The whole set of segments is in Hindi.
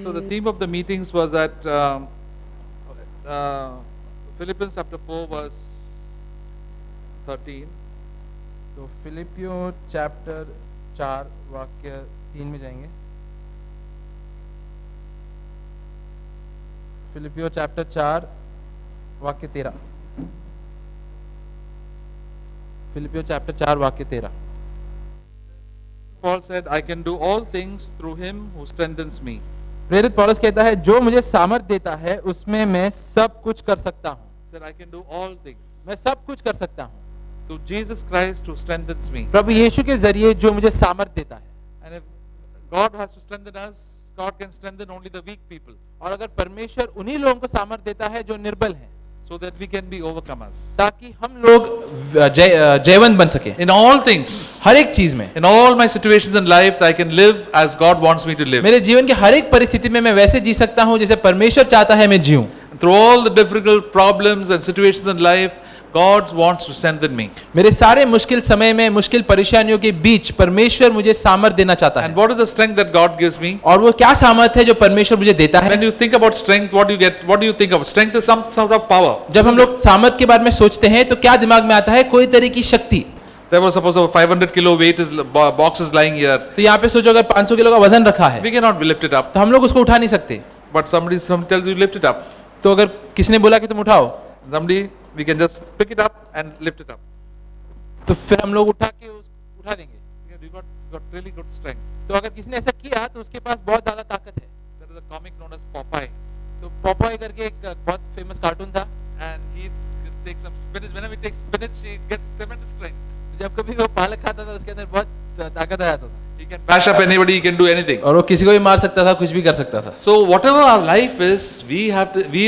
So the theme of the meetings was that Philippians chapter 4 verse 13. तो फिलिपियो चैप्टर 4 वाक्य 3 में जाएंगे। फिलिपियो चैप्टर 4 वाक्य 13। फिलिपियो चैप्टर 4 वाक्य 13। Paul said, I can do all things through him who strengthens me. प्रेरित पौलुस कहता है जो मुझे सामर्थ देता है उसमें मैं सब कुछ कर सकता हूँ। Said, I can do all things मैं सब कुछ कर सकता हूँ through Jesus Christ who strengthens me. प्रभु यीशु के जरिए जो मुझे सामर्थ देता है। And if God has to strengthen us, God can strengthen only the weak people, और अगर परमेश्वर उन्हीं लोगों को सामर्थ देता है जो निर्बल हैं, so that we can be overcomers. ताकि हम लोग जयवंत बन सके In all things, हर एक चीज में। in all my situations in life, I can live as God wants me to live. मेरे जीवन के हर एक परिस्थिति में मैं वैसे जी सकता हूँ जैसे परमेश्वर चाहता है मैं जीऊं। Through all the difficult problems and situations in life, God wants to strengthen me. मेरे सारे मुश्किल समय में, मुश्किल परेशानियों के बीच परमेश्वर मुझे सामर्थ देना चाहता है। And what is the strength that God gives me? और वो क्या सामर्थ है जो परमेश्वर मुझे देता है? When you think about strength, what do you get? What do you think of? Strength is some sort of power. जब हम लोग सामर्थ के बारे में सोचते हैं तो क्या दिमाग में आता है? कोई तरह की शक्ति। There was suppose a 500 kilo weight is box is lying here. तो यहाँ पे सोचो अगर 500 किलो का वजन रखा है We cannot lift it up. तो हम लोग उसको उठा नहीं सकते। But somebody tells you lift it up. तो अगर किसने बोला कि तुम उठाओ, Somebody, we can just pick it up and lift it up. तो फिर हम लोग उठा के उठा देंगे। You got really good strength. तो अगर किसने ऐसा किया तो उसके पास बहुत ज्यादा ताकत है। There is a comic known as Popeye, तो पॉपॉय करके एक बहुत फेमस कार्टून था। and he takes some spinach. Whenever he takes spinach, he gets tremendous strength. जब कभी वो पालक खाता था उसके अंदर बहुत ताकत आ जाता था He can bash up anybody. He can do anything. और वो किसी को भी मार सकता था, कुछ भी कर सकता था। So whatever our life is,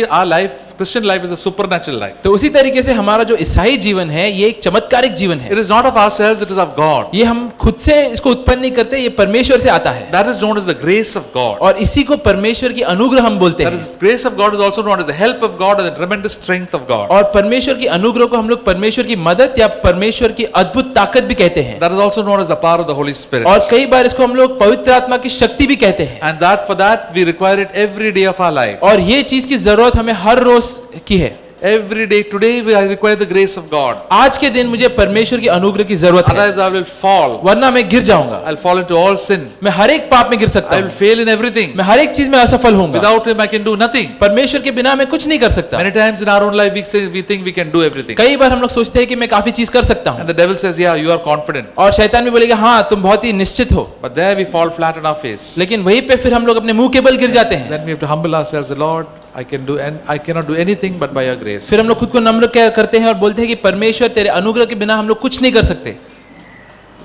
our life, Christian life is a supernatural life. तो उसी तरीके से हमारा जो ईसाई जीवन है ये एक चमत्कारिक जीवन है। It is not of ourselves, it is of God. ये हम खुद से इसको उत्पन्न नहीं करते, ये परमेश्वर से आता है। That is known as the grace of God. और इसी को परमेश्वर की अनुग्रह हम बोलते That हैं। is, grace of God is also known as the help of God and the tremendous strength of God. और परमेश्वर की अनुग्रह को हम लोग परमेश्वर की मदद या परमेश्वर की अद्भुत ताकत भी कहते हैं। That is also known as the power of the Holy Spirit. और कई बार इसको हम लोग पवित्र आत्मा की शक्ति भी कहते हैं। And for that we require it every day of our life. और ये चीज की जरूरत हमें हर रोज की है। Every day, today I require the grace of God. आज के दिन मुझे परमेश्वर की अनुग्रह की जरूरत है। Otherwise I will fall. वरना मैं गिर जाऊंगा। I'll fall into all sin. मैं हर एक पाप में गिर सकता I हूँ। will fail in everything. मैं हर एक चीज में असफल होऊंगा। Without Him I can do nothing. परमेश्वर के बिना मैं कुछ नहीं कर सकता। Many times in our own life we think we can do everything. कई बार हम लोग सोचते हैं कि मैं काफी चीज कर सकता हूँ। And the devil says, yeah, you are confident. और शैतान भी बोलेगा हाँ तुम बहुत ही निश्चित हो। But there we fall flat on our face. लेकिन वहीं पे फिर हम लोग अपने मुंह के बल गिर जाते हैं। Then we have to humble ourselves. Lord, I cannot do anything but by your grace. फिर हम लोग खुद को नम्र करते हैं और बोलते हैं कि परमेश्वर तेरे अनुग्रह के बिना हम लोग कुछ नहीं कर सकते।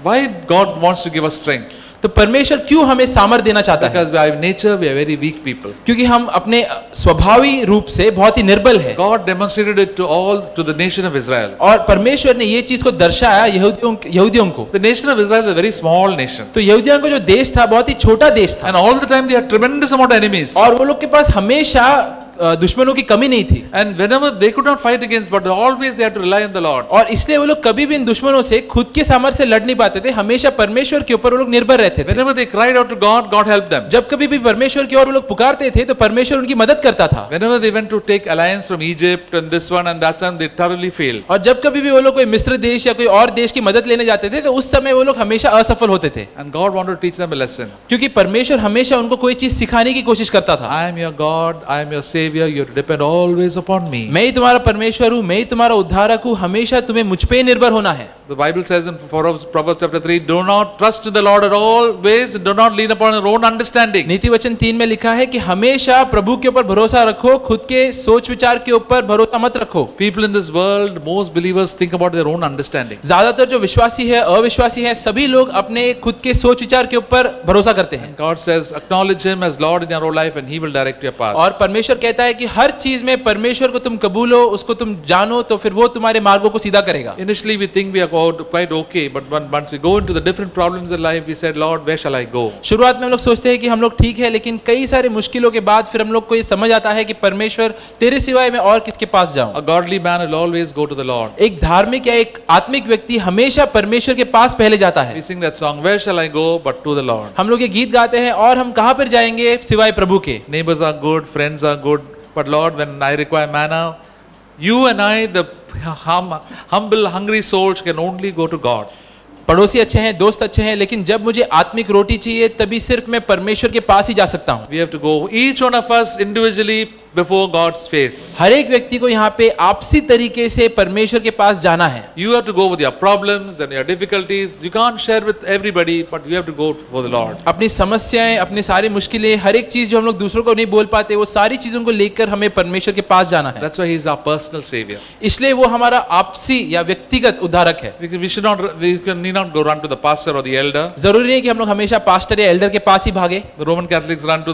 Why God wants to give us strength? तो परमेश्वर क्यों हमें सामर्थ देना चाहता है? Because by nature we are very weak people. क्योंकि हम अपने स्वभावी रूप से बहुत ही निर्बल है। God demonstrated it to the nation of Israel. और परमेश्वर ने ये चीज को दर्शाया यहूदियों को। The nation of Israel is a very small nation. तो यहूदियों को जो देश था बहुत ही छोटा देश था। And all the time they had tremendous amount of enemies. और वो लोग के पास हमेशा दुश्मनों की कमी नहीं थी। And whenever they could not fight against, but always they had to rely on the Lord. और इसलिए वो लोग कभी भी इन दुश्मनों से खुद के सामर्थ्य से लड़ नहीं पाते थे, हमेशा परमेश्वर के ऊपर वो लोग निर्भर रहते थे। Whenever they cried out to God, God helped them. जब कभी भी परमेश्वर की ओर वो लोग पुकारते थे तो परमेश्वर उनकी मदद करता था। Whenever they went to take alliance from Egypt and this one and that one, they thoroughly failed. और जब कभी भी वो लोग कोई मिस्र देश या कोई और देश की मदद लेने जाते थे तो उस समय वो लोग हमेशा असफल होते थे। And God wanted to teach them a lesson. क्योंकि परमेश्वर हमेशा उनको कोई चीज सिखाने की कोशिश करता था। I am your God, I am your Savior, you have to depend always upon me. मैं ही तुम्हारा परमेश्वर हूँ, मैं ही तुम्हारा उद्धारक हूँ, हमेशा तुम्हें मुझ पे निर्भर होना है। The Bible says in Proverbs chapter 3, do not trust in the Lord at all ways, do not lean upon your own understanding. नीति वचन 3 में लिखा है कि हमेशा प्रभु के ऊपर भरोसा रखो, खुद के सोच विचार के ऊपर भरोसा मत रखो। People in this world, most believers think about their own understanding. ज्यादातर जो विश्वासी है, अविश्वासी है, सभी लोग अपने खुद के सोच विचार के ऊपर भरोसा करते हैं। God says, acknowledge Him as Lord in your whole life and He will direct your path. और परमेश्वर कहता कहता है कि हर चीज में परमेश्वर को तुम कबूलो, उसको तुम जानो, तो फिर वो तुम्हारे मार्गों को सीधा करेगा। Initially we think we are quite okay, but once we go into the different problems in life, we said, Lord, where shall I go? शुरुआत में हम लोग सोचते हैं कि हम लोग ठीक है, लेकिन कई सारे मुश्किलों के बाद फिर हम लोग को ये समझ आता है कि परमेश्वर तेरे सिवाय मैं और किसके पास जाऊं। A godly man will always go to the Lord. एक धार्मिक या एक आत्मिक व्यक्ति हमेशा परमेश्वर के पास पहले जाता है। We sing that song, where shall I go but to the Lord? हम लोग ये गीत गाते हैं, और हम कहाँ पर जाएंगे सिवाय प्रभु के। Neighbors are good, friends are good, but Lord, when I require manna, you and I, the humble, hungry souls, can only go to God. पड़ोसी अच्छे हैं, दोस्त अच्छे हैं, लेकिन जब मुझे आत्मिक रोटी चाहिए तभी सिर्फ मैं परमेश्वर के पास ही जा सकता हूँ। We have to go, each one of us individually, before God's face. हर एक व्यक्ति को यहाँ पे आपसी तरीके से परमेश्वर के पास जाना है। You have to go with your problems and your difficulties. You can't share with everybody, but you have to go for the Lord. अपनी समस्याएं, अपनी सारी मुश्किलें, हर एक चीज जो हम लोग दूसरों को नहीं बोल पाते, वो सारी चीजों को लेकर हमें परमेश्वर के पास जाना है। That's why He is our personal Savior. इसलिए वो हमारा आपसी या व्यक्तिगत उद्धारक है। We need not go run to the pastor or the elder. जरूरी नहीं कि हम लोग हमेशा पास्टर या एल्डर के पास ही भागे। The Roman Catholics run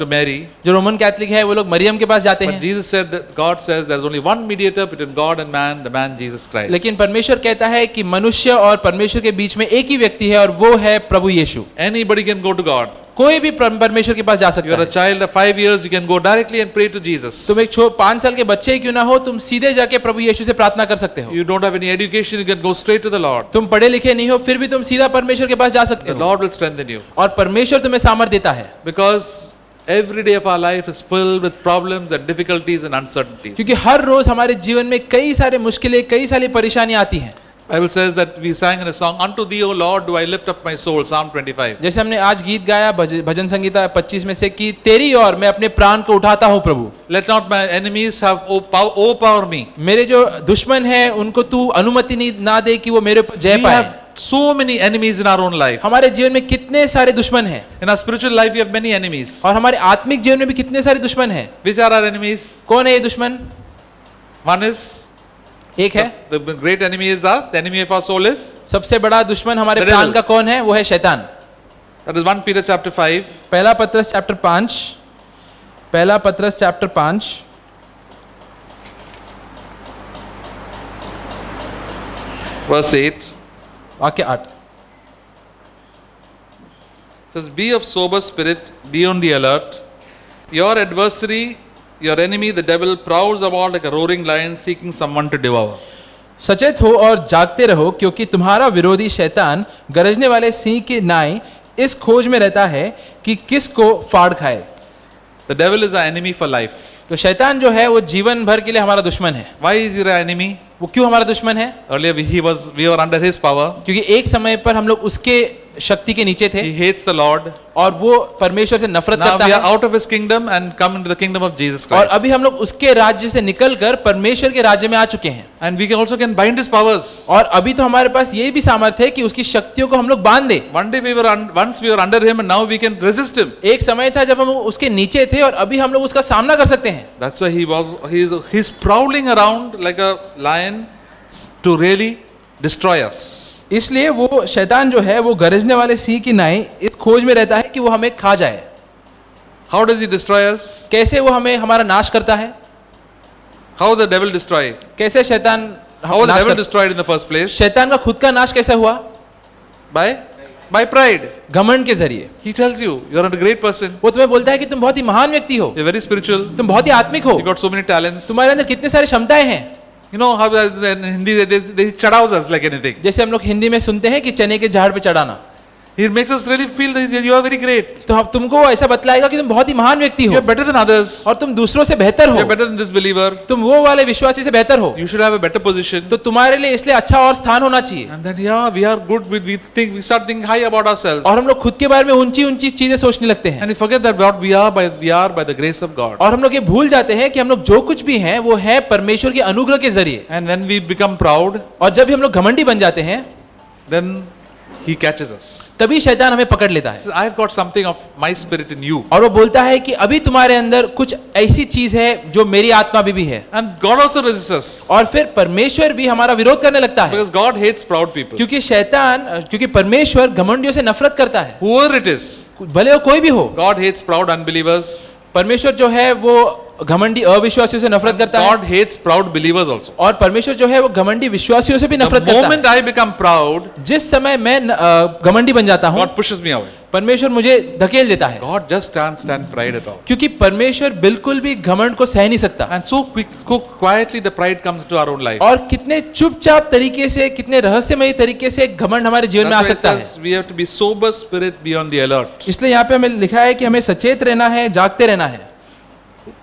to Mary. जो रोमन कैथलिक है वो लोग मरियम के पास जाते But हैं। Jesus said that God says there's only one mediator between God and man, the man Jesus Christ. लेकिन परमेश्वर कहता है कि मनुष्य और परमेश्वर के बीच में एक ही व्यक्ति है, और वो है प्रभु यीशु। Anybody can go to God. कोई भी परमेश्वर के पास जा You सकता are a है। child of 5 years, you can go directly and pray to Jesus. तुम एक 5 साल के बच्चे ही क्यों ना हो, तुम सीधे जाके प्रभु यीशु से प्रार्थना कर सकते हो। You don't have any education, you can go straight to the Lord. तुम पढ़े लिखे नहीं हो, फिर भी तुम सीधा परमेश्वर के पास जा सकते The हो, Lord will strengthen you. और परमेश्वर तुम्हें सामर्थ्य देता है। Because every day of our life is filled with problems and difficulties and uncertainties. क्योंकि हर रोज हमारे जीवन में कई सारे मुश्किलें, कई सारी परेशानियां आती हैं। Bible says that we sang in a song, unto thee, O Lord, do I lift up my soul, Psalm 25. जैसे हमने आज गीत गाया भजन संगीता 25 में से कि तेरी ओर मैं अपने प्राण को उठाता हूँ प्रभु। Let not my enemies have overpower me. मेरे जो दुश्मन हैं उनको तू अनुमति नहीं ना दे कि वो मेरे ऊपर जय We पाए। have so many enemies in our own life. हमारे जीवन में कितने सारे दुश्मन हैं, In our spiritual life, we have many enemies. और हमारे आत्मिक जीवन में भी कितने सारे दुश्मन हैं। Which are our enemies? कौन है ये दुश्मन? One is, एक है, the great enemy is the enemy of our soul is, सबसे बड़ा दुश्मन हमारे The प्राण devil. का कौन है? वो है शैतान। that is 1 Peter chapter 5. पहला पत्रस चैप्टर 5, पहला पत्रस चैप्टर 5 Verse 8 वाक्य 8 says, be of sober spirit, be on the alert. Your adversary, your enemy, the devil, prowls about like a roaring lion seeking someone to devour. सचेत हो और जागते रहो, क्योंकि तुम्हारा विरोधी शैतान गरजने वाले सिंह की नाई इस खोज में रहता है कि किसको फाड़ खाए। The devil is our enemy for life. तो शैतान जो है वो जीवन भर के लिए हमारा दुश्मन है। Why is he our enemy? वो क्यों हमारा दुश्मन है? Earlier we were under his power. क्योंकि एक समय पर हम लोग उसके शक्ति के नीचे थे, He hates the Lord. और वो परमेश्वर से नफरत Now करता we are है। out of his kingdom and come into the kingdom of Jesus और Christ. अभी हम लोग उसके राज्य से निकलकर परमेश्वर के राज्य में आ चुके हैं। And we can also can bind his powers. और अभी तो हमारे पास ये भी सामर्थ्य है कि उसकी शक्तियों को हम लोग बांध दे। One day once we were under him and now we can resist him. एक समय था जब हम उसके नीचे थे, और अभी हम लोग उसका सामना कर सकते हैं। That's why he's prowling around like a lion to really destroy us. इसलिए वो शैतान जो है वो गरजने वाले सिंह की नाई इस खोज में रहता है कि वो हमें खा जाए। How does he destroy us? कैसे वो हमें हमारा नाश करता है? How the devil destroy? कैसे शैतान How was the नाश devil कर... destroyed in the first place? शैतान का खुद का नाश कैसे हुआ? By pride. घमंड के जरिए। He tells you you're a great person. वो तुम्हें बोलता है कि तुम बहुत ही महान व्यक्ति हो, You're very spiritual. तुम बहुत ही आत्मिक हो, You got so many talents. तुम्हारे अंदर कितने सारे क्षमताएं हैं। You know how in Hindi they chadaus us like anything. जैसे हम लोग हिंदी में सुनते हैं कि चने के झाड़ पे चढ़ाना, He makes us really feel that you are very great. तो हम तुमको वो ऐसा बतलाएगा कि तुम बहुत ही महान व्यक्ति You हो, are better than others. और तुम दूसरों से बेहतर You हो, are better than this believer. तुम वो वाले विश्वासी से बेहतर हो, You should have a better position. तो तुम्हारे लिए इसलिए अच्छा और स्थान होना चाहिए। And then we are good with we start thinking high about ourselves. और हम लोग खुद के बारे में ऊंची ऊंची चीजें सोचने लगते हैं, And we forget that what we are by the grace of God. और हम लोग ये भूल जाते हैं कि हम लोग जो कुछ भी हैं वो है परमेश्वर के अनुग्रह के जरिए। And when we become proud, और जब भी हम लोग घमंडी बन जाते हैं, then he catches us. तभी शैतान हमें पकड़ लेता He है, says, I've got something of my spirit in you. और वो बोलता है कि अभी तुम्हारे अंदर कुछ ऐसी चीज है जो मेरी आत्मा भी है। And God also resists us. और फिर परमेश्वर भी हमारा विरोध करने लगता है, Because God hates proud people. क्योंकि परमेश्वर घमंडियों से नफरत करता है, Whoever it is. भले वो कोई भी हो। God hates proud unbelievers. परमेश्वर जो है वो घमंडी अविश्वासियों से नफरत करता है, God hates proud believers also. और परमेश्वर जो है वो घमंडी विश्वासियों से भी The नफरत करता moment है। I become proud, जिस समय मैं घमंडी बन जाता हूँ, God pushes me away. परमेश्वर मुझे धकेल देता है, God just can't stand pride at all. क्योंकि परमेश्वर बिल्कुल भी घमंड को सह नहीं सकता। And so quietly the pride comes into our own life. और कितने चुपचाप तरीके से, कितने रहस्यमयी तरीके से घमंड हमारे जीवन में आ That's why it सकता है। says we have to be sober spirit, be on the alert. इसलिए यहाँ पे हमें लिखा है कि हमें सचेत रहना है, जागते रहना है।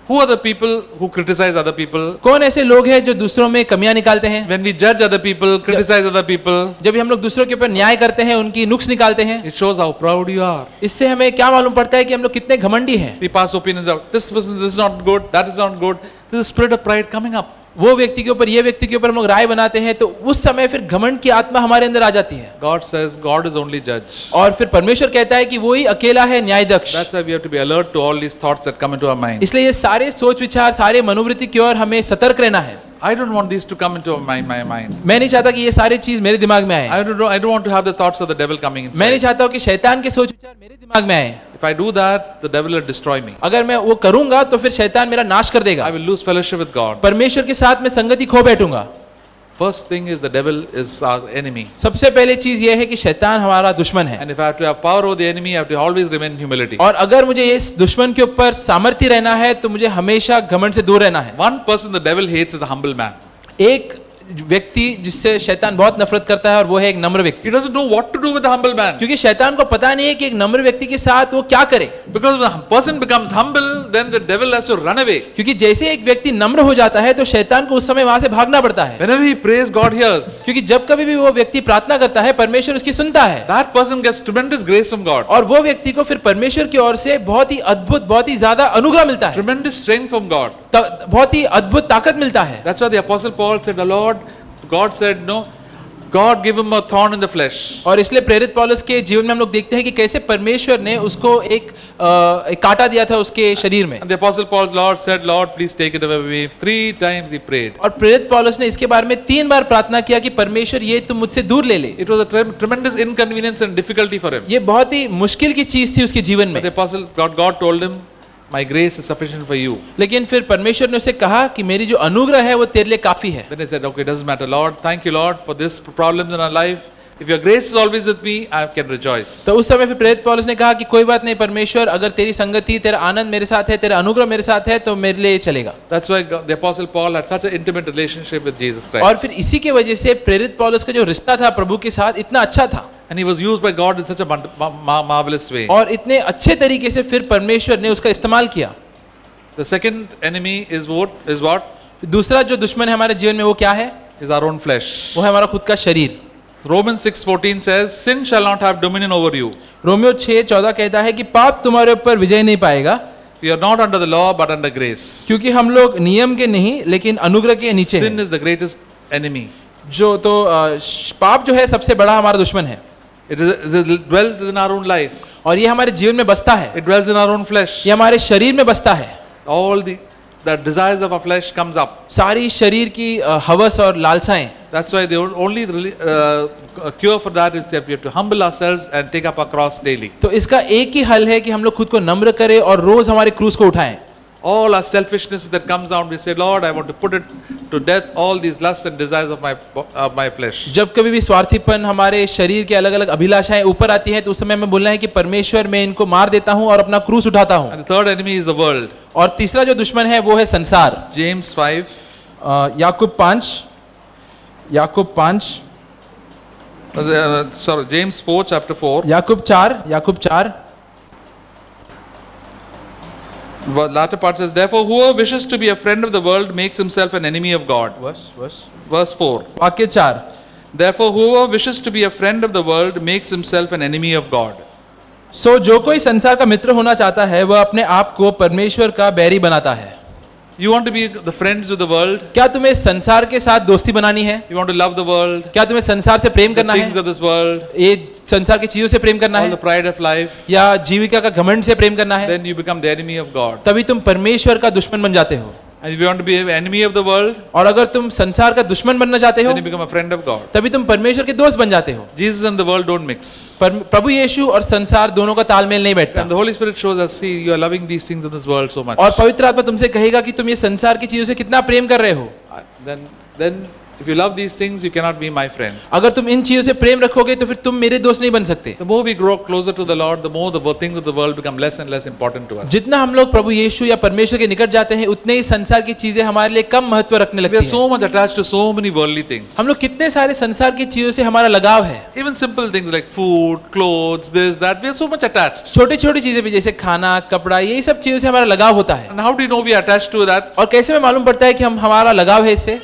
Who are the people who criticize other people? कौन ऐसे लोग हैं जो दूसरों में कमियां निकालते हैं? When we judge other people, criticize other people, जब हम लोग दूसरों के ऊपर न्याय करते हैं, उनकी नुक्स निकालते हैं, it shows how proud you are. इससे हमें क्या मालूम पड़ता है कि हम लोग कितने घमंडी हैं। We pass opinions out. This person, this is not good, that is not good. This is the spirit of pride coming up. वो व्यक्ति के ऊपर, ये व्यक्ति के ऊपर हम लोग राय बनाते हैं, तो उस समय फिर घमंड की आत्मा हमारे अंदर आ जाती है। God says God is only judge. और फिर परमेश्वर कहता है कि वो ही अकेला है न्यायाधीश। That's why we have to be alert to all these thoughts that come into our mind. इसलिए ये सारे सोच विचार, सारे मनोवृत्ति की ओर हमें सतर्क रहना है। I don't want these to come into my mind. मैं नहीं चाहता कि ये सारी चीज मेरे दिमाग में आए। I don't want to have the thoughts of the devil coming मैं नहीं inside. चाहता हूँ कि शैतान के सोच विचार मेरे दिमाग में आए। If I do that, the devil will destroy me. अगर मैं वो करूंगा तो फिर शैतान मेरा नाश कर देगा, I will lose fellowship with God. परमेश्वर के साथ मैं संगति खो बैठूंगा। First thing is the devil is our enemy. सबसे पहले चीज ये है कि शैतान हमारा दुश्मन है, And if I have to have power over the enemy, I have to always remain in humility. और अगर मुझे इस दुश्मन के ऊपर सामर्थ्य रहना है तो मुझे हमेशा घमंड से दूर रहना है। One person the devil hates is the humble man. एक व्यक्ति जिससे शैतान बहुत नफरत करता है और वो है एक नम्र व्यक्ति, He doesn't know what to do with the humble man. क्योंकि शैतान को पता नहीं है कि एक नम्र व्यक्ति के साथ वो क्या करे। Because when a person becomes humble, then the devil has to run away. क्योंकि जैसे एक व्यक्ति नम्र हो जाता है तो शैतान को उस समय वहां से भागना पड़ता है, Whenever he prays, God hears. क्योंकि जब कभी भी वो व्यक्ति प्रार्थना करता है परमेश्वर उसकी सुनता है, That person gets tremendous grace from God. और वो व्यक्ति को फिर परमेश्वर की ओर से बहुत ही अद्भुत, बहुत ही ज्यादा अनुग्रह मिलता है, Tremendous strength from God. बहुत ही अद्भुत ताकत मिलता है। That's why the Apostle Paul said, the Lord, God said, no, God gave him a thorn in the flesh. और इसलिए प्रेरित पौलुस के जीवन में हम लोग देखते हैं कि कैसे परमेश्वर ने उसको एक कांटा दिया था उसके शरीर में, And the Apostle Paul, Lord said, Lord, please take it away. 3 times he prayed. और प्रेरित पौलुस ने इसके बारे में 3 बार प्रार्थना किया कि परमेश्वर ये तुम मुझसे दूर ले ले। It was a tremendous inconvenience and difficulty for him. ये बहुत ही मुश्किल की चीज थी उसके जीवन But में, the Apostle, God told him, my grace is sufficient for you. लेकिन फिर परमेश्वर ने उसे कहा कि मेरी जो अनुग्रह है वो तेरे लिए काफी है। Then he said, okay, it doesn't matter. Lord, thank you, Lord, for this problems in our life. If your grace is always with me, I can rejoice. तो उस समय फिर प्रेरित पौलुस ने कहा कि कोई बात नहीं परमेश्वर, अगर तेरी संगति, तेरा आनंद मेरे साथ है, तेरा अनुग्रह मेरे साथ है तो मेरे लिए चलेगा। That's why the Apostle Paul had such an intimate relationship with Jesus और Christ. फिर इसी के वजह से प्रेरित पौलुस का जो रिश्ता था प्रभु के साथ इतना अच्छा था, And he was used by God in such a marvelous way. और इतने अच्छे तरीके से फिर परमेश्वर ने उसका इस्तेमाल किया। The second enemy is what? दूसरा जो दुश्मन है हमारे जीवन में वो क्या है? Is our own flesh. वो है हमारा खुद का शरीर। Romans 6:14 says, sin shall not have dominion over you. Romeo 6:14 कहता है कि पाप तुम्हारे ऊपर विजय नहीं पाएगा, We are not under the law but under grace. क्योंकि हम लोग नियम के नहीं लेकिन अनुग्रह के नीचे हैं। Sin is the greatest enemy. जो तो पाप जो है सबसे बड़ा हमारा दुश्मन है, It dwells in our own life. और ये हमारे जीवन में बसता है, It dwells in our own flesh. ये हमारे शरीर में बसता है। All the desires of our flesh comes up. सारी शरीर की हवस और लालसाएं। That's why the only cure for that is that we have to humble ourselves and take up our cross daily. तो इसका एक ही हल है कि हम लोग खुद को नम्र करें और रोज हमारे क्रूस को उठाएं। All our selfishness that comes out, we say, Lord, I want to put it to death, all these lusts and desires of my flesh. जब कभी भी स्वार्थीपन हमारे शरीर के अलग अलग अभिलाषाएं ऊपर आती हैं तो उस समय हमें बोलना है कि परमेश्वर मैं इनको मार देता हूं और अपना क्रूस उठाता हूं। And the third enemy is the world. और तीसरा जो दुश्मन है वो है संसार। James 5. Yakub 5 Sorry, James 4, chapter 4. Yakub 4 The latter part says, therefore, whoever wishes to be a friend of the world makes himself an enemy of God. Verse 4. वाक्य 4, Therefore, whoever wishes to be a friend of the world makes himself an enemy of God. सो जो कोई संसार का मित्र होना चाहता है वह अपने आप को परमेश्वर का बैरी बनाता है। You want to be the friends of the world? क्या तुम्हें संसार के साथ दोस्ती बनानी है? You want to love the world? क्या तुम्हें संसार से प्रेम The करना things है? of this world? ये संसार की चीजों से प्रेम करना All है the pride of life? या जीविका का घमंड से प्रेम करना है? Then you become the enemy of God. तभी तुम परमेश्वर का दुश्मन बन जाते हो। And if you want to be an enemy of the world, और अगर तुम संसार का दुश्मन बनना चाहते हो then you become a friend of God. तभी तुम परमेश्वर के दोस्त बन जाते हो। Jesus and the world don't mix. प्रभु यीशु और संसार दोनों का तालमेल नहीं बैठता। And the Holy Spirit shows us, see, you are loving these things in this world so much. और पवित्र आत्मा तुमसे कहेगा कि तुम ये संसार की चीजों से कितना प्रेम कर रहे हो। Then if you love these things, you cannot be my friend. अगर तुम इन चीजों से प्रेम रखोगे तो फिर तुम मेरे दोस्त नहीं बन सकते। The more we grow closer to the Lord, the more the things of the world become less and less important to us. जितना हम लोग प्रभु यीशु या परमेश्वर के निकट जाते हैं उतने ही संसार की चीजें हमारे लिए कम महत्व रखने We लगती are हैं। so much attached to so many worldly things. हम लोग कितने सारे संसार की चीजों से हमारा लगाव है। Even simple things like food, clothes, this, that, we are so much attached. छोटी छोटी चीजें भी जैसे खाना, कपड़ा, यही सब चीजों से हमारा लगाव होता है। And how do you know we are attached to that? और कैसे में मालूम पड़ता है कि हमारा लगाव है इससे?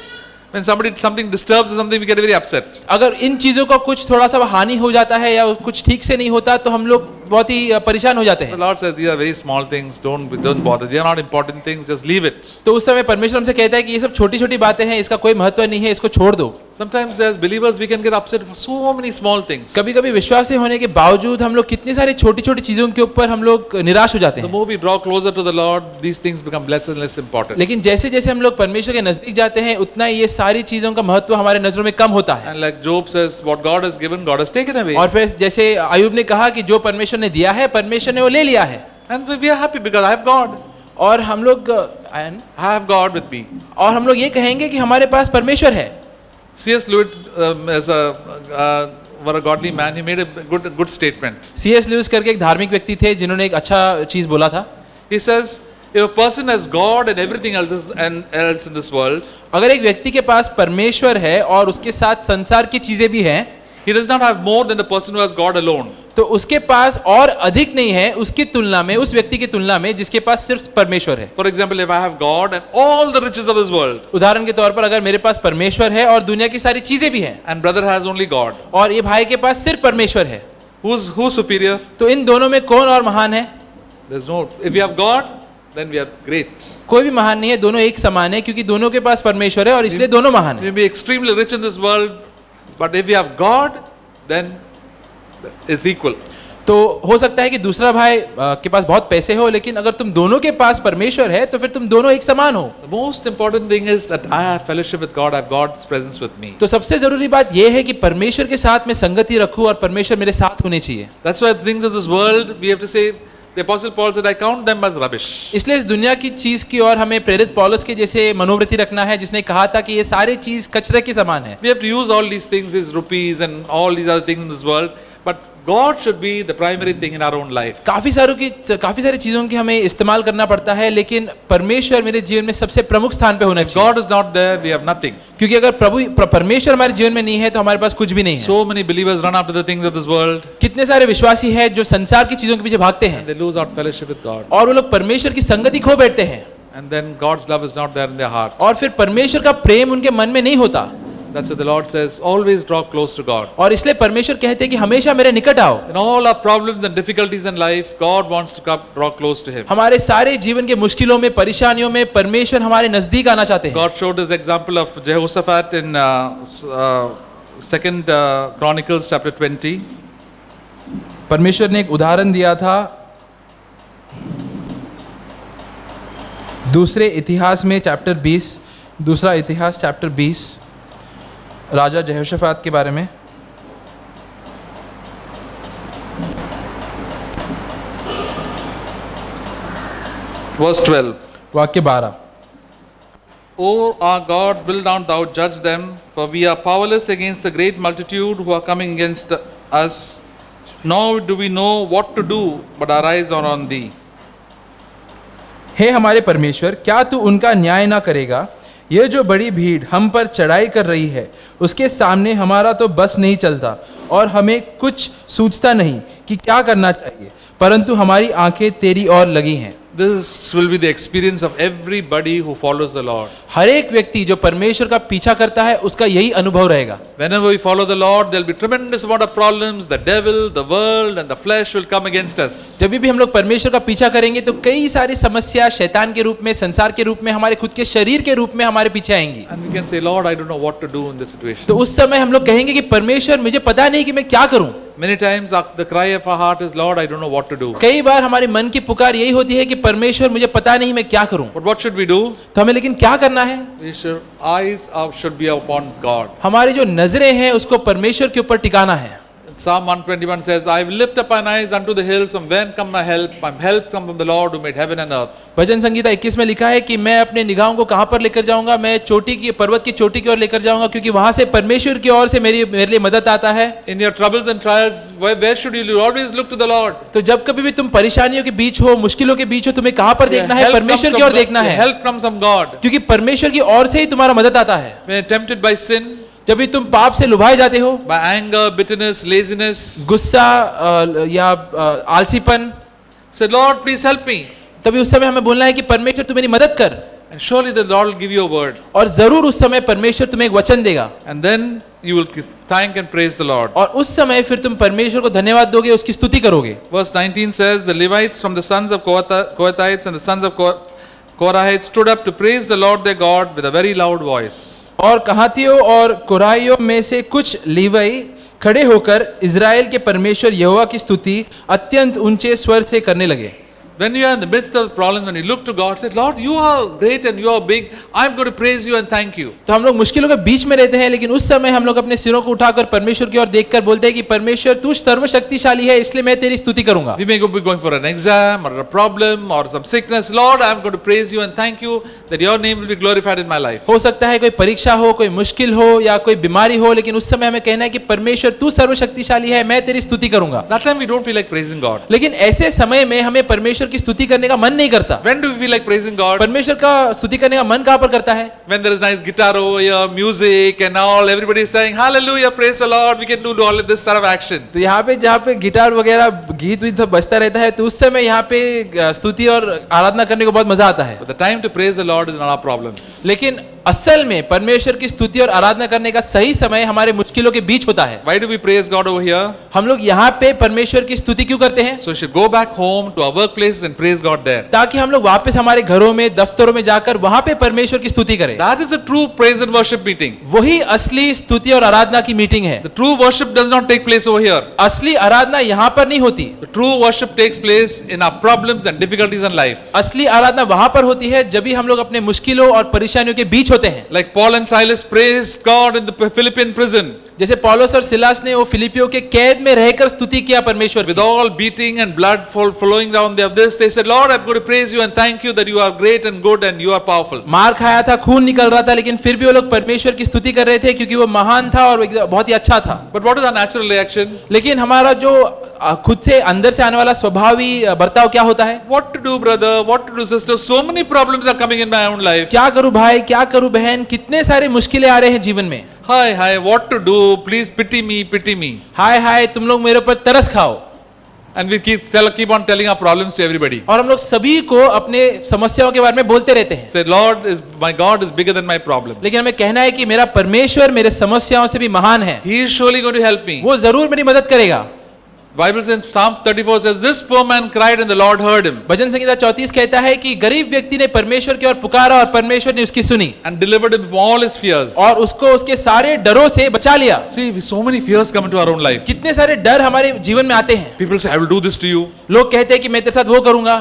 When something disturbs or something, we get very upset. अगर इन चीजों का कुछ थोड़ा सा हानि हो जाता है या कुछ ठीक से नहीं होता तो हम लोग बहुत ही परेशान हो जाते The हैं। Lord says these are very small things. Don't bother. They are not important things. Just leave it. तो उस समय परमेश्वर हमसे कहता है कि ये सब छोटी छोटी बातें हैं, इसका कोई महत्व नहीं है, इसको छोड़ दो। Sometimes as believers we can get upset for so many small things. कभी कभी विश्वासी होने के बावजूद हम लोग कितनी सारी छोटी छोटी चीजों के ऊपर हम लोग निराश हो जाते The हैं। more we draw closer to the Lord, these things become less and less important. लेकिन जैसे जैसे हम लोग परमेश्वर के नजदीक जाते हैं उतना ही ये सारी चीजों का महत्व हमारे नजरों में कम होता है। And like Job says, what God has given, God has taken away. और फिर जैसे अय्यूब ने कहा कि जो परमेश्वर ने दिया है परमेश्वर ने वो ले लिया है। And we are happy because I have God. और हम लोग I have God with me. और हम लोग ये कहेंगे कि हमारे पास परमेश्वर है। C.S. Lewis, as were a godly man, he made a good statement. C.S. Lewis करके एक धार्मिक व्यक्ति थे जिन्होंने एक अच्छा चीज बोला था। He says, if a person has God and everything else in this world, अगर एक व्यक्ति के पास परमेश्वर है और उसके साथ संसार की चीजें भी हैं, he does not have more than the person who has God alone. तो उसके पास और अधिक नहीं है उसकी तुलना में, उस व्यक्ति की तुलना में जिसके पास सिर्फ परमेश्वर है। For example, if I have God and all the riches of this world, उदाहरण के तौर पर अगर मेरे पास परमेश्वर है और दुनिया की सारी चीजें भी हैं, and brother has only God, और ये भाई के पास सिर्फ परमेश्वर है, who's superior? तो इन दोनों में कौन और महान है? There's no. If we have God, then we are great. कोई भी महान नहीं है, दोनों एक समान है क्योंकि दोनों के पास परमेश्वर है और इसलिए दोनों महान We है। may be extremely rich in this world, but if we have God, then it's equal. तो हो सकता है कि दूसरा भाई के पास बहुत पैसे हो, लेकिन अगर तुम दोनों के पास परमेश्वर है तो फिर तुम दोनों एक समान हो। The most important thing is that I have fellowship with God, I have God's presence with me. तो सबसे जरूरी बात यह है कि परमेश्वर के साथ मैं संगति रखूं और परमेश्वर मेरे साथ होने चाहिए। That's why the things of this world, we have to say, the Apostle Paul said, I count them as rubbish. इसलिए इस दुनिया की चीज की और हमें प्रेरित पौलुस के जैसे मनोवृत्ति रखना है जिसने कहा था कि ये सारी चीज कचरे के समान है। We have to use all these things, these rupees and all these other things in this world, but God should be the primary thing in our own life. काफी सारी चीजों की हमें इस्तेमाल करना पड़ता है, लेकिन परमेश्वर मेरे जीवन में सबसे प्रमुख स्थान पे होना If चाहिए। God is not there, we have nothing. क्योंकि अगर परमेश्वर हमारे जीवन में नहीं है तो हमारे पास कुछ भी नहीं है। So many believers run after the things of this world कितने सारे विश्वासी हैं जो संसार की चीजों के पीछे भागते हैं and they lose out fellowship with God. और वो लोग परमेश्वर की संगति खो बैठते हैं, And then God's love is not there in their heart. और फिर परमेश्वर का प्रेम उनके मन में नहीं होता। That's why the Lord says, always draw close to God. और इसलिए परमेश्वर कहते हैं कि हमेशा मेरे निकट आओ। In all our problems and difficulties in life, God wants to draw close to Him. हमारे सारे जीवन के मुश्किलों में, परेशानियों में परमेश्वर हमारे नजदीक आना चाहते हैं। God showed His example of Jehoshaphat in 2 Chronicles chapter 20. परमेश्वर ने एक उदाहरण दिया था दूसरा इतिहास चैप्टर 20 राजा यहोशाफात के बारे में। Verse 12. वाक्य 12। O our God, will not thou judge them, for we are powerless against the great multitude who are coming against us, nor do we know what to do, but our eyes are on thee. हे हमारे परमेश्वर, क्या तू उनका न्याय ना करेगा? ये जो बड़ी भीड़ हम पर चढ़ाई कर रही है उसके सामने हमारा तो बस नहीं चलता और हमें कुछ सूझता नहीं कि क्या करना चाहिए, परंतु हमारी आंखें तेरी ओर लगी हैं। This will be the experience of everybody who follows the Lord. हर एक व्यक्ति जो परमेश्वर का पीछा करता है उसका यही अनुभव रहेगा। Whenever we follow the Lord, there will be tremendous amount of problems. The devil, the world, and the flesh will come against us. जब भी हम लोग परमेश्वर का पीछा करेंगे तो कई सारी समस्या शैतान के रूप में, संसार के रूप में, हमारे खुद के शरीर के रूप में हमारे पीछे आएंगी। And we can say, Lord, I don't know what to do in this situation. तो उस समय हम लोग कहेंगे कि परमेश्वर मुझे पता नहीं कि मैं क्या करूं। Many times the cry of our heart is, Lord, I don't know what to do. कई बार हमारे मन की पुकार यही होती है कि परमेश्वर मुझे पता नहीं मैं क्या करूं। But what should we do? तो हमें लेकिन क्या करना है? Eyes should be upon God. हमारी जो नजरें हैं उसको परमेश्वर के ऊपर टिकाना है। Psalm 121 says, I will lift up mine eyes unto the hills, from when come my help? My help comes from the Lord who made heaven and earth. भजन संगीता 21 में लिखा है कि मैं अपने निगाहों को कहां पर लेकर जाऊंगा? मैं पर्वत की चोटी की ओर लेकर जाऊंगा, क्योंकि वहां से परमेश्वर की ओर से मेरे लिए मदद आता है। In your troubles and trials, where should you always look to the Lord? तो जब कभी भी तुम परेशानियों के बीच हो, मुश्किलों के बीच हो, तुम्हें कहां पर देखना है? परमेश्वर की ओर देखना है। Help comes from God. क्योंकि परमेश्वर की ओर से ही तुम्हारा मदद आता है। When tempted by sin, जब भी तुम पाप से लुभाए जाते हो, by anger, bitterness, laziness, गुस्सा या आलसीपन, say, Lord, please help me. तभी उस समय हमें बोलना है कि परमेश्वर तू मेरी मदद कर। And surely the Lord will give you a word. और जरूर उस समय परमेश्वर तुम्हें एक वचन देगा। And then you will thank and praise the Lord. और उस समय फिर तुम परमेश्वर को धन्यवाद दोगे, उसकी स्तुति करोगे। Verse 19 says, the Levites from the sons of Kohathites and the sons of Korahites stood up to praise the Lord their God with a very loud voice. और कहातियों और कोराहियों में से कुछ लेवीय खड़े होकर इज़राइल के परमेश्वर यहोवा की स्तुति अत्यंत ऊंचे स्वर से करने लगे। When you are in the midst of the problem, when you look to God, say, Lord, you are great and you are big. I'm going to praise you and thank you. तो हम लोग मुश्किलों के बीच में रहते हैं, लेकिन उस समय हम लोग अपने सिरों को उठाकर परमेश्वर की ओर देखकर बोलते हैं कि परमेश्वर तू सर्वशक्तिशाली है, इसलिए मैं तेरी स्तुति करूंगा। We may be going for an exam or a problem or some sickness. Lord, I'm going to praise you and thank you that your name will be glorified in my life. हो सकता है कोई परीक्षा हो, कोई मुश्किल हो या कोई बीमारी हो, लेकिन उस समय हमें कहना है कि परमेश्वर तू सर्वशक्तिशाली है, मैं तेरी स्तुति करूंगा। That time we don't feel like praising God. लेकिन ऐसे समय में हमें परमेश्वर की स्तुति करने का मन नहीं करता। When do we feel like praising God? परमेश्वर का स्तुति करने का मन कहां पर करता है? When there is nice guitar over here, music and all, everybody is saying hallelujah, praise the Lord, we can do all of this sort of action. तो यहाँ पे जहाँ पे गिटार वगैरह गीत वीत बजता रहता है, तो उस समय यहाँ पे स्तुति और आराधना करने को बहुत मजा आता है। But the time to praise the Lord is not our problems. लेकिन असल में परमेश्वर की स्तुति और आराधना करने का सही समय हमारे मुश्किलों के बीच होता है। Why do we praise God over here? हम लोग यहाँ पे परमेश्वर की स्तुति क्यों करते हैं? So we should go back home to our workplaces and praise God there. ताकि हम लोग वापस हमारे घरों में, दफ्तरों में जाकर वहां पे परमेश्वर की स्तुति करें। That is a true praise and worship meeting. वही असली स्तुति और आराधना की मीटिंग है। The true worship does not take place over here. असली आराधना यहाँ पर नहीं होती। The true worship takes place in our problems and difficulties in life. असली आराधना वहां पर होती है जब भी हम लोग अपने मुश्किलों और परेशानियों के बीच होते हैं। Like Paul and Silas praised God in the Philippian prison. जैसे पौलुस और सिलास ने वो फिलिपियों के कैद में रहकर स्तुति किया परमेश्वर की। With all beating and blood flowing down their this, they said, Lord, I'm going to praise you and thank you that you are great and good and you are powerful. मार खाया था, खून निकल रहा था, लेकिन फिर भी वो लोग परमेश्वर की स्तुति कर रहे थे क्योंकि वो महान था और बहुत ही अच्छा था। But what is our natural reaction? लेकिन हमारा जो खुद से अंदर से आने वाला स्वभावी बर्ताव क्या होता है? What to do, brother? What to do, sister? So many problems are coming in my own life. क्या करूं भाई, क्या करूं बहन, कितने सारे मुश्किलें आ रहे हैं जीवन में। Hi, what to do? Please pity me, pity me. हाय तुम लोग मेरे ऊपर तरस खाओ। And we keep on telling our problems to everybody. और हम लोग सभी को अपने समस्याओं के बारे में बोलते रहते हैं। Say, my God is bigger than my problems. लेकिन हमें कहना है कि मेरा परमेश्वर मेरे समस्याओं से भी महान है। He is surely going to help me. वो जरूर मेरी मदद करेगा। Bible says, Psalm 34 says, this poor man cried and the Lord heard him. भजन संगीता 34 कहता है कि गरीब व्यक्ति ने परमेश्वर की ओर पुकारा और परमेश्वर ने उसकी सुनी। And delivered him from all his fears. और उसको उसके सारे डरों से बचा लिया। See, so many fears come into our own life. कितने सारे डर हमारे जीवन में आते हैं। People say, I will do this to you. लोग कहते हैं कि मैं तेरे साथ वो करूंगा।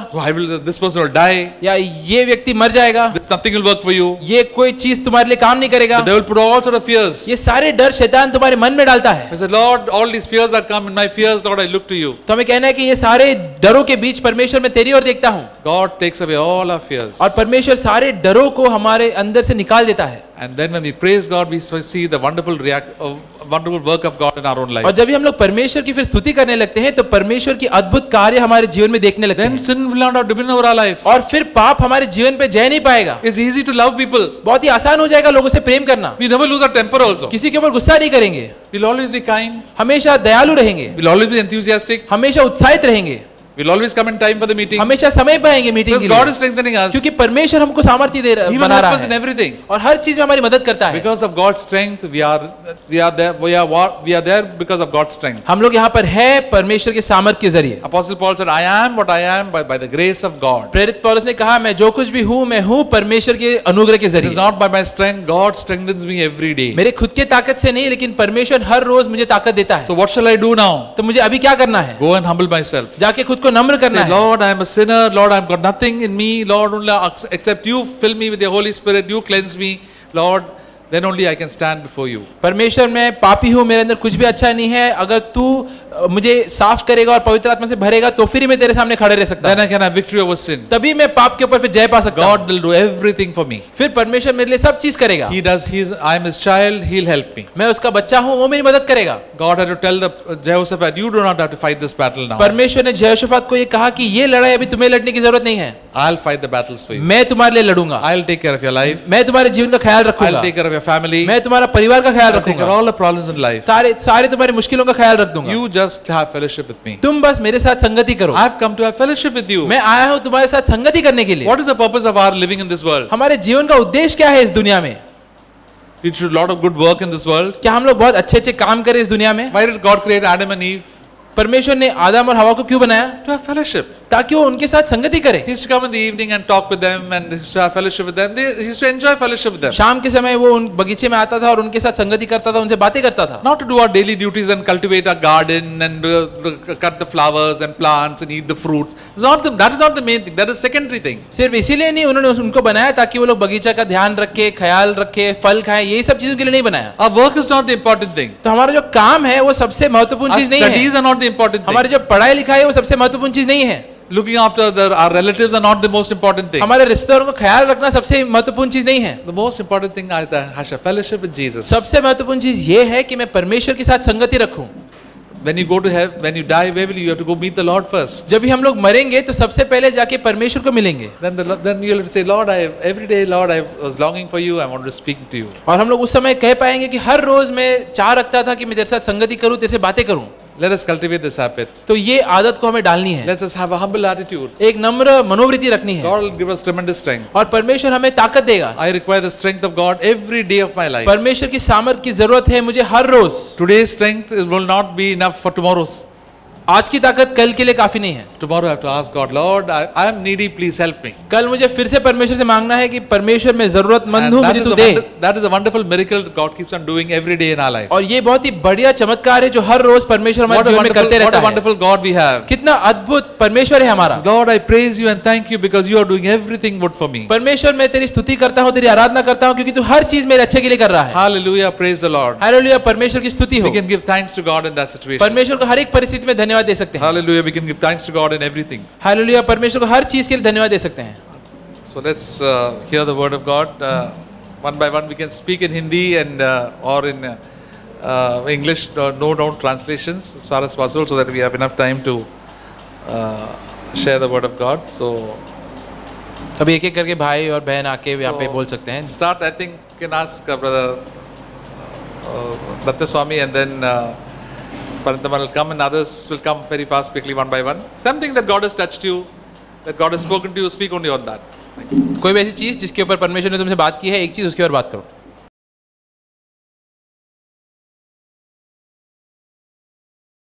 This person will die. या ये व्यक्ति मर जाएगा। Nothing will work for you. ये कोई चीज तुम्हारे लिए काम नहीं करेगा। The devil put all sort of fears. ये सारे डर शैतान तुम्हारे मन में डालता है। I said, Lord, all these fears are come in my fears, Lord, I look to you. तो हमें कहना है कि ये सारे डरों के बीच परमेश्वर मैं तेरी ओर देखता हूँ। God takes away all our fears. और परमेश्वर सारे डरों को हमारे अंदर से निकाल देता है। And then when we praise God, we see the wonderful work of God in our own life. और जब भी हम लोग परमेश्वर की फिर स्तुति करने लगते हैं तो परमेश्वर की अद्भुत कार्य हमारे जीवन में देखने लगते हैं। Then sin will not have dominion over our life. और फिर पाप हमारे जीवन पे जय नहीं पाएगा। It's easy to love people. बहुत ही आसान हो जाएगा लोगों से प्रेम करना। We never lose our temper also. किसी के ऊपर गुस्सा नहीं करेंगे। We'll always be kind. हमेशा दयालु रहेंगे। We'll always be enthusiastic. हमेशा उत्साहित रहेंगे। We'll always come in time for the meeting. हमेशा समय पे आएंगे मीटिंग Because के God लिए, is strengthening us. क्योंकि परमेश्वर हमको सामर्थ्य दे रहा He will बना help रहा us in है everything. और हर चीज में हमारी मदद करता है। Because of God's strength, we are there because of God's strength. हम लोग यहाँ पर है परमेश्वर के सामर्थ्य के जरिए। Apostle Paul said, I am what I am by the grace of God. प्रेरित पौलुस ने कहा, मैं जो कुछ भी हूँ मैं हूँ परमेश्वर के अनुग्रह के It is जरिए। not by my strength. God strengthens me every day. मेरे खुद के ताकत से नहीं, लेकिन परमेश्वर हर रोज मुझे ताकत देता है। So what shall I do now? तो मुझे अभी क्या करना है? Go and humble myself. जाके खुद को नम्र करना Say, है। Lord, I am a sinner. Lord, I have got nothing in me. Lord, only except you fill me with the Holy Spirit. You cleanse me. Lord, then only I can stand before you. परमेश्वर, मैं पापी हूँ, मेरे अंदर कुछ भी अच्छा नहीं है, अगर तू मुझे साफ करेगा और पवित्र आत्मा से भरेगा तो फिर ही मैं तेरे सामने खड़े रह सकता Then हूँ। I can have victory over sin. तभी मैं पाप के ऊपर फिर जय पा सकता हूँ। God will do everything for me. फिर परमेश्वर मेरे लिए सब चीज करेगा। I am his child. He'll help me. मैं उसका बच्चा हूँ, वो मेरी मदद करेगा। God had to tell the Jehoshaphat, you do not have to fight this battle now. परमेश्वर ने यहोशाफात को ये कहा कि ये लड़ाई अभी तुम्हें लड़ने की जरूरत नहीं है, I'll fight the battles for you. मैं तुम्हारे लिए लड़ूंगा। I'll take care of your life. मैं तुम्हारे जीवन का ख्याल रखूंगा। I'll take care of your family. मैं तुम्हारा परिवार का ख्याल I'll take care of रखूंगा। all the problems in life. सारे तुम्हारी मुश्किलों का ख्याल रख दूंगा। You just have fellowship with me. तुम बस मेरे साथ संगति करो। I've come to have fellowship with you. मैं आया हूँ तुम्हारे साथ संगति करने के लिए। What is the purpose of our living in this world? हमारे जीवन का उद्देश्य क्या है इस दुनिया में? We should do a lot of good work in this world. क्या हम लोग बहुत अच्छे अच्छे काम करें इस दुनिया में? Why did God create Adam and Eve? परमेश्वर ने आदम और हवा को क्यों बनाया? To have fellowship. ताकि वो उनके साथ संगति करे। He used to come in the evening and talk with them and he used to have fellowship with them. He used to enjoy fellowship with them. शाम के समय वो उन बगीचे में आता था और उनके साथ संगति करता था, उनसे बातें करता था। Not to do our daily duties and cultivate our garden and cut the flowers and plants and eat the fruits. That is not the main thing. That is secondary thing. सिर्फ इसीलिए नहीं उन्होंने उनको बनाया ताकि वो लोग बगीचा का ध्यान रखे, ख्याल रखे, फल खाएं, यही सब चीजों के लिए नहीं बनाया। Our work is not the important thing. तो हमारा जो काम है वो सबसे महत्वपूर्ण Our चीज नहीं है। studies are not the important thing. हमारी जो पढ़ाई लिखाई है वो सबसे महत्वपूर्ण चीज नहीं है। Looking after our relatives are not the most important thing. हमारे रिश्तेदारों का ख्याल रखना सबसे महत्वपूर्ण चीज नहीं है। The most important thing is that I have fellowship with Jesus. सबसे महत्वपूर्ण चीज ये है कि मैं परमेश्वर के साथ संगति रखूं। When you go to heaven, when you die, where will you have to go meet the Lord first? जब भी हम लोग मरेंगे तो सबसे पहले जाके परमेश्वर को मिलेंगे। Then you'll say, Lord, every day, Lord, I was longing for you. I want to speak to you. और हम लोग उस समय कह पाएंगे कि हर रोज मैं चाह रखता था कि मैं तेरे साथ संगति करूं, तेरे से बातें करूं। Let us cultivate this habit. तो ये आदत को हमें डालनी है। Let us have a humble attitude. एक नम्र मनोवृत्ति रखनी है। God will give us tremendous strength. और परमेश्वर हमें ताकत देगा। I require the strength of God every day of my life. परमेश्वर की सामर्थ की जरूरत है मुझे हर रोज। Today's strength will not be enough for tomorrow's. आज की ताकत कल के लिए काफी नहीं है। Tomorrow I have to ask God, Lord, I am needy, please help me. कल मुझे फिर से परमेश्वर से मांगना है कि परमेश्वर मैं जरूरतमंद हूँ, मुझे तू दे। That is a wonderful miracle God keeps on doing every day in our life. और ये बहुत ही बढ़िया चमत्कार है जो हर रोज परमेश्वर हमारे जीवन में करते रहता What a है। wonderful God we have. कितना अद्भुत परमेश्वर है हमारा। Lord, I praise you and thank you because you are doing everything good for me. परमेश्वर मैं तेरी स्तुति करता हूँ, तेरी आराधना करता हूँ क्योंकि तू हर चीज मेरे अच्छे के लिए कर रहा है। Hallelujah, praise the Lord. Hallelujah, परमेश्वर की स्तुति हो। We can give thanks to God in that situation. परमेश्वर को हर एक परिस्थिति में धन्यवाद दे सकते हैं। Hallelujah, we can give thanks to God in everything. Hallelujah, परमेश्वर को हर चीज के लिए धन्यवाद दे सकते हैं। So let's hear the word of God. One by one we can speak in Hindi and or in English, no translations as far as possible so that we have enough time to share the word of God. So अभी एक एक करके भाई और बहन आके यहाँ पे बोल सकते हैं। start, I think you can ask brother Datta Swami and then Parantamal will come and others will come very fast, quickly, one by one. Something that God has touched you, that God has spoken to you, speak only on that. कोई भी ऐसी चीज जिसके ऊपर परमेश्वर ने तुमसे बात की है, एक चीज उसके ऊपर बात करो।